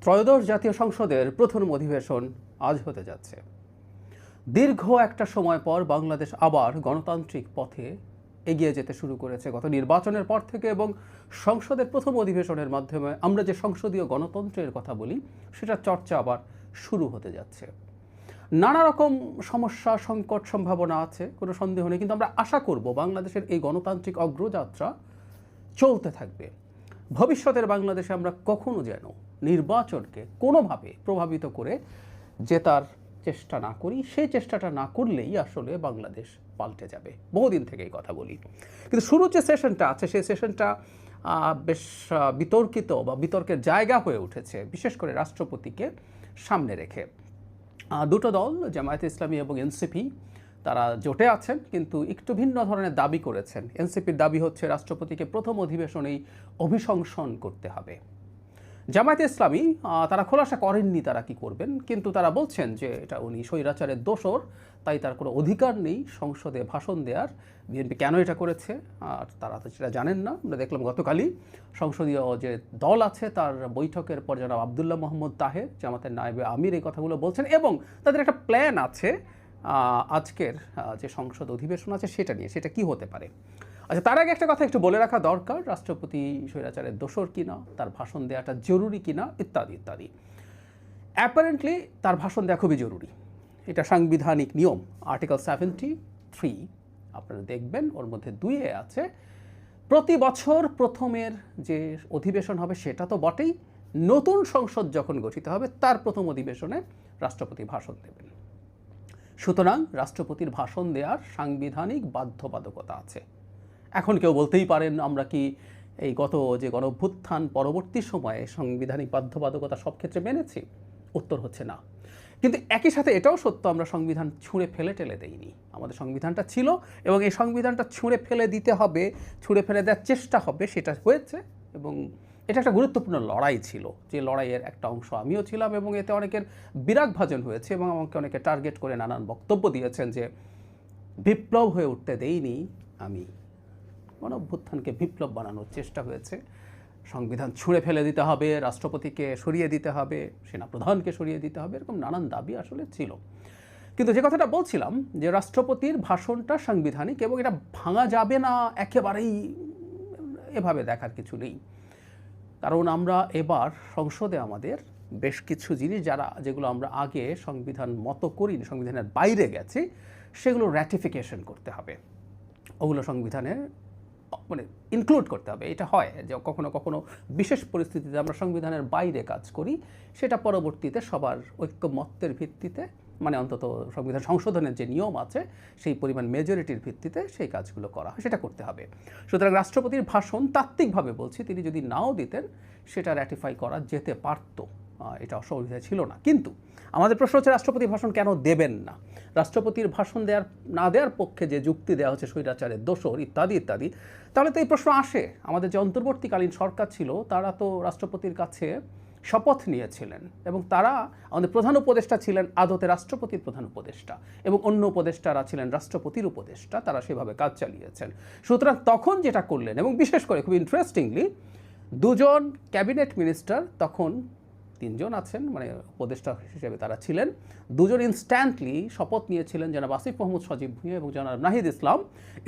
ত্রয়োদশ জাতীয় সংসদের প্রথম অধিবেশন আজ হতে যাচ্ছে। দীর্ঘ একটা সময় পর বাংলাদেশ আবার গণতান্ত্রিক পথে এগিয়ে যেতে শুরু করেছে গত নির্বাচনের পর থেকে, এবং সংসদের প্রথম অধিবেশনের মাধ্যমে আমরা যে সংসদীয় গণতন্ত্রের কথা বলি সেটার চর্চা আবার শুরু হতে যাচ্ছে। নানা রকম সমস্যা, সংকট, সম্ভাবনা আছে, কোনো সন্দেহ নেই, কিন্তু আমরা আশা করব বাংলাদেশের এই গণতান্ত্রিক অগ্রযাত্রা চলতে থাকবে। ভবিষ্যতের বাংলাদেশে আমরা কখনো যেন নির্বাচনকে কোনোভাবে প্রভাবিত করে জেতার চেষ্টা না করি। সেই চেষ্টাটা না করলেই আসলে বাংলাদেশ পাল্টে যাবে। বহুদিন থেকে এই কথা বলি, কিন্তু শুরুর যে সেশনটা আছে সেই সেশনটা বেশ বিতর্কিত বা বিতর্কের জায়গা হয়ে উঠেছে, বিশেষ করে রাষ্ট্রপতিকে সামনে রেখে। দুটো দল, জামায়াতে ইসলামী এবং এনসিপি, তারা জোটে আছেন, কিন্তু একটু ভিন্ন ধরনের দাবি করেছেন। এনসিপির দাবি হচ্ছে রাষ্ট্রপতিকে প্রথম অধিবেশনেই অভিশংসন করতে হবে। জামায়াতে ইসলামী তারা খোলাসা করেননি তারা কি করবেন, কিন্তু তারা বলছেন যে এটা উনি স্বৈরাচারের দোসর, তাই তার কোনো অধিকার নেই সংসদে ভাষণ দেওয়ার। বিএনপি কেন এটা করেছে আর তারা তো সেটা জানেন না। আমরা দেখলাম গতকালই সংসদীয় যে দল আছে তার বৈঠকের পর জনাব আবদুল্লাহ মোহাম্মদ তাহের, জামাতের নায়েবে আমির, এই কথাগুলো বলছেন, এবং তাদের একটা প্ল্যান আছে আজকের যে সংসদ অধিবেশন আছে সেটা নিয়ে, সেটা কি হতে পারে। আচ্ছা, তার আগে একটা কথা একটু বলে রাখা দরকার, রাষ্ট্রপতি স্বৈরাচারের দোসর কিনা, তার ভাষণ দেওয়াটা জরুরি কিনা, ইত্যাদি ইত্যাদি। অ্যাপারেন্টলি তার ভাষণ দেওয়া খুবই জরুরি, এটা সাংবিধানিক নিয়ম। আর্টিকেল 73 আপনারা দেখবেন, ওর মধ্যে 2 আছে, প্রতি বছর প্রথমের যে অধিবেশন হবে সেটা তো বটেই, নতুন সংসদ যখন গঠিত হবে তার প্রথম অধিবেশনে রাষ্ট্রপতি ভাষণ দেবেন। সুতরাং রাষ্ট্রপতির ভাষণ দেওয়ার সাংবিধানিক বাধ্যবাধকতা আছে। এখন কেউ বলতেই পারেন আমরা কি এই গত যে গণঅভ্যুত্থান পরবর্তী সময়ে সাংবিধানিক বাধ্যবাধকতা সব ক্ষেত্রে মেনেছি? উত্তর হচ্ছে না। কিন্তু একই সাথে এটাও সত্য, আমরা সংবিধান ছুঁড়ে ফেলে টেলে দেইনি। আমাদের সংবিধানটা ছিল এবং এই সংবিধানটা ছুঁড়ে ফেলে দিতে হবে, ছুঁড়ে ফেলে দেওয়ার চেষ্টা হবে, সেটা হয়েছে। এবং এটা একটা গুরুত্বপূর্ণ লড়াই ছিল, যে লড়াইয়ের একটা অংশ আমিও ছিলাম, এবং এতে অনেকের বিরাগভাজন হয়েছে এবং আমাকে অনেকে টার্গেট করে নানান বক্তব্য দিয়েছেন যে বিপ্লব হয়ে উঠতে দেইনি আমি, গণঅভ্যুত্থানকে বিপ্লব বানানোর চেষ্টা হয়েছে, সংবিধান ছুঁড়ে ফেলে দিতে হবে, রাষ্ট্রপতিকে সরিয়ে দিতে হবে, সেনাপ্রধানকে সরিয়ে দিতে হবে, এরকম নানান দাবি আসলে ছিল। কিন্তু যে কথাটা বলছিলাম যে রাষ্ট্রপতির ভাষণটা সাংবিধানিক এবং এটা ভাঙা যাবে না একেবারেই, এভাবে দেখার কিছু নেই। কারণ আমরা এবার সংসদে আমাদের বেশ কিছু জিনিস যেগুলো আমরা আগে সংবিধান মতো করিনি, সংবিধানের বাইরে গেছে, সেগুলো র্যাটিফিকেশন করতে হবে, ওগুলো সংবিধানের মানে ইনক্লুড করতে হবে। এটা হয় যে কখনো কখনো বিশেষ পরিস্থিতিতে আমরা সংবিধানের বাইরে কাজ করি, সেটা পরবর্তীতে সবার ঐক্যমত্যের ভিত্তিতে, মানে অন্তত সংবিধান সংশোধনের যে নিয়ম আছে সেই পরিমাণ মেজরিটির ভিত্তিতে সেই কাজগুলো করা হয়, সেটা করতে হবে। সুতরাং রাষ্ট্রপতির ভাষণ তাত্ত্বিকভাবে বলছি, তিনি যদি নাও দিতেন সেটা র্যাটিফাই করা যেতে পারত, এটা অসুবিধা ছিল না। কিন্তু আমাদের প্রশ্ন হচ্ছে রাষ্ট্রপতির ভাষণ কেন দেবেন না? রাষ্ট্রপতির ভাষণ না দেওয়ার পক্ষে যে যুক্তি দেওয়া হচ্ছে স্বৈরাচারের দোসর ইত্যাদি ইত্যাদি, তাহলে তো এই প্রশ্ন আসে, আমাদের যে অন্তর্বর্তীকালীন সরকার ছিল তারা তো রাষ্ট্রপতির কাছে শপথ নিয়েছিলেন, এবং তারা আমাদের প্রধান উপদেষ্টা ছিলেন আদতে রাষ্ট্রপতির প্রধান উপদেষ্টা, এবং অন্য উপদেষ্টারা ছিলেন রাষ্ট্রপতির উপদেষ্টা, তারা সেভাবে কাজ চালিয়েছেন। সুতরাং তখন যেটা করলেন, এবং বিশেষ করে খুব ইন্টারেস্টিংলি 2 জন ক্যাবিনেট মিনিস্টার, তখন 3 জন আছেন মানে উপদেষ্টা হিসেবে তারা ছিলেন, 2 জন ইনস্ট্যান্টলি শপথ নিয়েছিলেন, জনাব আসিফ মোহাম্মদ সজীব ভুঁইয়া এবং জনাব নাহিদ ইসলাম।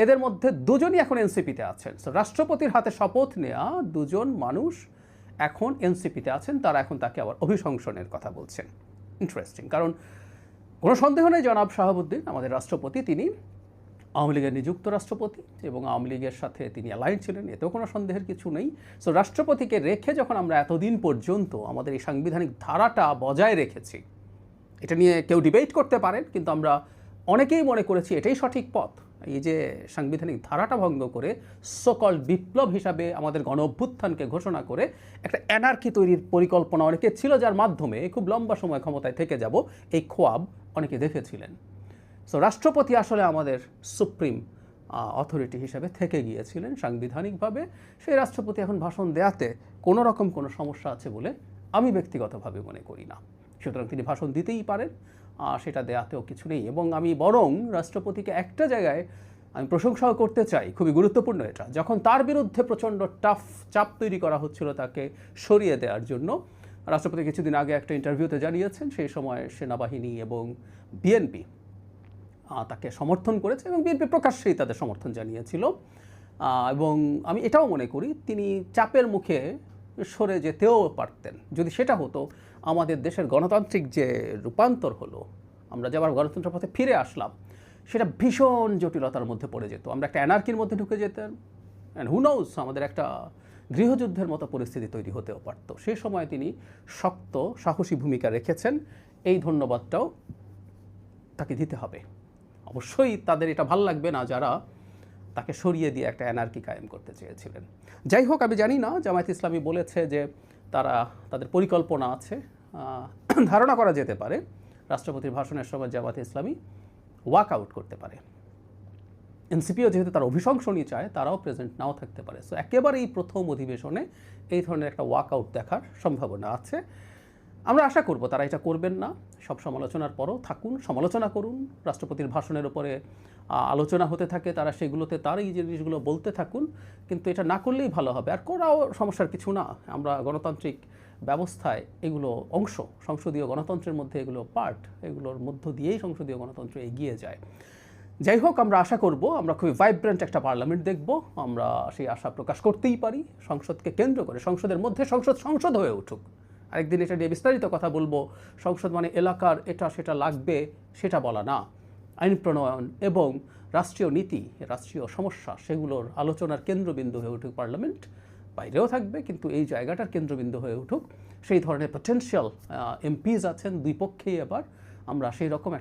এদের মধ্যে 2 জনই এখন এনসিপিতে আছেন। সো রাষ্ট্রপতির হাতে শপথ নেওয়া 2 জন মানুষ এখন এনসিপিতে আছেন, তারা এখন তাকে আবার অভিশংসনের কথা বলছেন। ইন্টারেস্টিং, কারণ কোনো সন্দেহ নেই জনাব শাহাবুদ্দিন আমাদের রাষ্ট্রপতি, তিনি আওয়ামী লীগের নিযুক্ত রাষ্ট্রপতি এবং আওয়ামী লীগের সাথে তিনি অ্যালাইন ছিলেন, এতেও কোনো সন্দেহের কিছু নেই। সো রাষ্ট্রপতিকে রেখে যখন আমরা এতদিন পর্যন্ত আমাদের এই সাংবিধানিক ধারাটা বজায় রেখেছি, এটা নিয়ে কেউ ডিবেট করতে পারেন, কিন্তু আমরা অনেকেই মনে করেছি এটাই সঠিক পথ। এই যে সাংবিধানিক ধারাটা ভঙ্গ করে সকল বিপ্লব হিসাবে আমাদের গণ অভ্যুত্থানকে ঘোষণা করে একটা অ্যানার্কি তৈরির পরিকল্পনা অনেকের ছিল, যার মাধ্যমে খুব লম্বা সময় ক্ষমতায় থেকে যাব, এই খোয়াব অনেকে দেখেছিলেন। সো রাষ্ট্রপতি আসলে আমাদের সুপ্রিম অথরিটি হিসেবে থেকে গিয়েছিলেন সাংবিধানিকভাবে। সেই রাষ্ট্রপতি এখন ভাষণ দেওয়াতে কোনো রকম কোনো সমস্যা আছে বলে আমি ব্যক্তিগতভাবে মনে করি না। সুতরাং তিনি ভাষণ দিতেই পারেন, সেটা দেওয়াতেও কিছু নেই। এবং আমি বরং রাষ্ট্রপতিকে একটা জায়গায় আমি প্রশংসাও করতে চাই, খুবই গুরুত্বপূর্ণ এটা, যখন তার বিরুদ্ধে প্রচণ্ড টাফ চাপ তৈরি করা হচ্ছিল তাকে সরিয়ে দেওয়ার জন্য, রাষ্ট্রপতি কিছুদিন আগে একটা ইন্টারভিউতে জানিয়েছেন সেই সময় সেনাবাহিনী এবং বিএনপি তাকে সমর্থন করেছে এবং বিএনপি প্রকাশ্যেই তাদের সমর্থন জানিয়েছিল। এবং আমি এটাও মনে করি তিনি চাপের মুখে সরে যেতেও পারতেন। যদি সেটা হতো, আমাদের দেশের গণতান্ত্রিক যে রূপান্তর হলো, আমরা যে আবার গণতন্ত্রের পথে ফিরে আসলাম, সেটা ভীষণ জটিলতার মধ্যে পড়ে যেত। আমরা একটা অ্যানার্কির মধ্যে ঢুকে যেতাম, অ্যান্ড হু নোজ আমাদের একটা গৃহযুদ্ধের মতো পরিস্থিতি তৈরি হতেও পারত। সে সময় তিনি শক্ত সাহসী ভূমিকা রেখেছেন, এই ধন্যবাদটাও তাকে দিতে হবে। অবশ্যই তাদের এটা ভাল লাগবে না যারা তাকে সরিয়ে দিয়ে একটা অ্যানার্কি কায়েম করতে চেয়েছিলেন। যাই হোক, আমি জানি না, জামায়াত ইসলামী বলেছে যে তাদের পরিকল্পনা আছে। ধারণা করা যেতে পারে রাষ্ট্রপতির ভাষণের সময় জামায়াত ইসলামী ওয়াক আউট করতে পারে। এনসিপিও যেহেতু তারা অভিশংসনী চায়, তারাও প্রেজেন্ট নাও থাকতে পারে। সো একেবারেই প্রথম অধিবেশনে এই ধরনের একটা ওয়াক আউট দেখার সম্ভাবনা আছে। আমরা আশা করব তারা এটা করবেন না। সব সমালোচনার পরও থাকুন, সমালোচনা করুন, রাষ্ট্রপতির ভাষণের উপরে আলোচনা হতে থাকে, তারা সেগুলোতে তার এই জিনিসগুলো বলতে থাকুন, কিন্তু এটা না করলেই ভালো হবে। আর করাও সমস্যার কিছু না। আমরা গণতান্ত্রিক ব্যবস্থায় এগুলো অংশ, সংসদীয় গণতন্ত্রের মধ্যে এগুলো পার্ট, এগুলোর মধ্য দিয়েই সংসদীয় গণতন্ত্র এগিয়ে যায়। যাই হোক, আমরা আশা করব আমরা খুবই ভাইব্রেন্ট একটা পার্লামেন্ট দেখব। আমরা সেই আশা প্রকাশ করতেই পারি। সংসদকে কেন্দ্র করে, সংসদের মধ্যে সংসদ হয়ে উঠুক। আরেকদিন এটা নিয়ে বিস্তারিত কথা বলবো। সংসদ মানে এলাকার এটা সেটা লাগবে সেটা বলা না, আইন প্রণয়ন এবং রাষ্ট্রীয় নীতি, রাষ্ট্রীয় সমস্যা, সেগুলোর আলোচনার কেন্দ্রবিন্দু হয়ে উঠুক পার্লামেন্ট। বাইরেও থাকবে, কিন্তু এই জায়গাটার কেন্দ্রবিন্দু হয়ে উঠুক। সেই ধরনের পটেনশিয়াল এমপিজ আছেন দুই পক্ষেই। এবার আমরা সেই রকম